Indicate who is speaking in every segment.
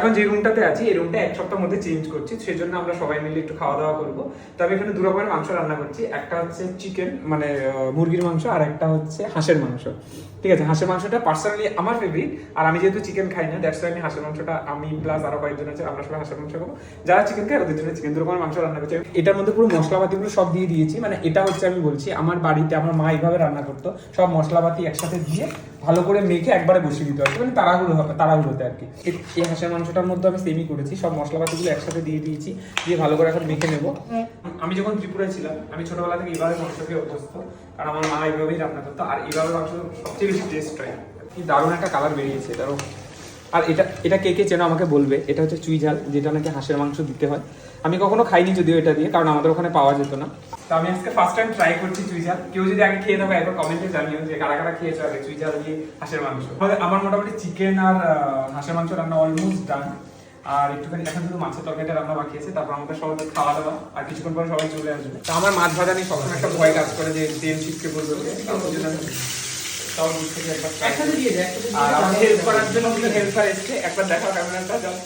Speaker 1: এখন যে রুমটাতে আছি এই রুমটা এক সপ্তাহের মধ্যে চেঞ্জ করছি, সেজন্য আমরা সবাই মিলে একটু খাওয়া দাওয়া করবো। তো আমি এখানে দু রকমের মাংস রান্না করছি, একটা হচ্ছে চিকেন মানে মুরগির মাংস, আর একটা হচ্ছে হাঁসের মাংস। ঠিক আছে, হাঁসের মাংসটা পার্সোনালি আমার ফেভারিট, আর আমি যেহেতু চিকেন খাই না দ্যাটস ওয়াই আমি হাঁসের মাংসটা, আমি প্লাস আরো কয়েকজন আছে আমরা সবাই হাঁসের মাংস খাবো, যারা চিকেন খায় ওদের জন্য চিকেন। দু রকমের মাংস রান্না করছি। এটার মধ্যে পুরো মশলাপাতিগুলো সব দিয়ে দিয়েছি, মানে এটা হচ্ছে আমি বলছি আমার বাড়িতে আমার মা এইভাবে রান্না করতো, সব মশলাপাতি একসাথে দিয়ে ভালো করে মেখে একবারে বসিয়ে দিতে হবে, মানে তাড়াহুড়োতে আর কি। এই হাঁসের মাংসটার মধ্যে আমি সেমই করেছি, সব মশলাপাতিগুলো একসাথে দিয়ে দিয়েছি, দিয়ে ভালো করে এখন মেখে নেবো। আমি যখন ত্রিপুরায় ছিলাম আমি ছোটবেলা থেকে এইভাবে মাংস খেয়ে অভ্যস্ত, কারণ আমার মা এইভাবেই রান্না করতো, আর এইভাবে মাংস সবচেয়ে বেশি টেস্ট হয়। কি দারুণ একটা কালার বেরিয়েছে এটারও। আর এটা কে কে চেনো আমাকে বলবে। এটা হচ্ছে চুই ঝাল, যেটা নাকি হাঁসের মাংস দিতে হয়। আমি কখনো খাইনি যদিও এটা দিয়ে, কারণ আমাদের ওখানে পাওয়া যেত না। তো আমি আজকে ফার্স্ট টাইম ট্রাই করছি চুই ঝাল। কেউ যদি আগে খেয়ে থাকো একবার কমেন্টে জানিও যে কারা কারা খেয়েছো আগে চুই ঝাল দিয়ে হাঁসের মাংস। আমার মোটামুটি চিকেন আর হাঁসের মাংস রান্না অলমোস্ট ডান, আর একটুখানি এখন শুধু মাছের তরকারিটা রান্না বাকি আছে, তারপর আমাদের সবাই খাওয়া দাওয়া, আর কিছুক্ষণ পরে সবাই চলে আসবে। তো আমার মাছ ভাজা নিয়ে সবসময় একটা ভয় কাজ করে যে তেল ছিটকে পড়বে, তার জন্য তাও দূর থেকে একবার একসাথে দিয়ে দেয়। আর আমার হেল্প করার জন্য হেল্পার এসেছে, একবার দেখাও ক্যামেরাটা যাও।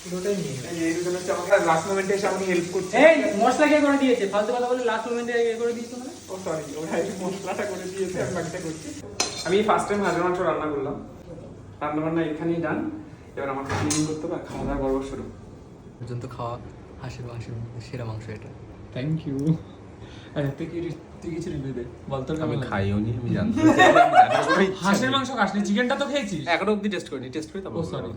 Speaker 1: পুরোটাই নিয়ে এই দুজন হচ্ছে আমাকে লাস্ট মোমেন্টে এসে আমাকে হেল্প করছে।
Speaker 2: এই মশলা কে করে দিয়েছে? ফালতু কথা বলে লাস্ট মোমেন্টে এ করে দিয়েছো মানে?
Speaker 1: ও সরি, ওরা এই মশলাটা করে দিয়েছে, আমি বাকিটা করছি। আমি ফার্স্ট টাইম হাঁসের মাংস রান্না করলাম, রান্না বান্না এখানেই ডান। এবার আমাকে ক্লিন করতে হবে, খাওয়া দাওয়া পর্ব শুরু।
Speaker 3: পর্যন্ত খাওয়া হাঁসের মাংসের সেরা মাংস এটা।
Speaker 1: Thank you. আচ্ছা তুই কিছু রিভিউ দে, বল তোর
Speaker 4: আমি
Speaker 1: কেমন লাগে?
Speaker 4: খাইও নি, আমি জানতে
Speaker 1: হাঁসের মাংস খাসনি, চিকেনটা তো খেয়েছিস।
Speaker 4: এখনো অব্দি টেস্ট করিনি, টেস্ট করি তারপর।
Speaker 1: ও সরি।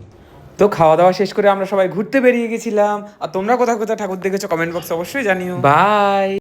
Speaker 1: তো খাওয়া দাওয়া শেষ করে আমরা সবাই ঘুরতে বেরিয়ে গেছিলাম। আর তোমরা কোথায় কোথায় ঠাকুর দেখেছো কমেন্ট বক্সে অবশ্যই জানিও। বাই।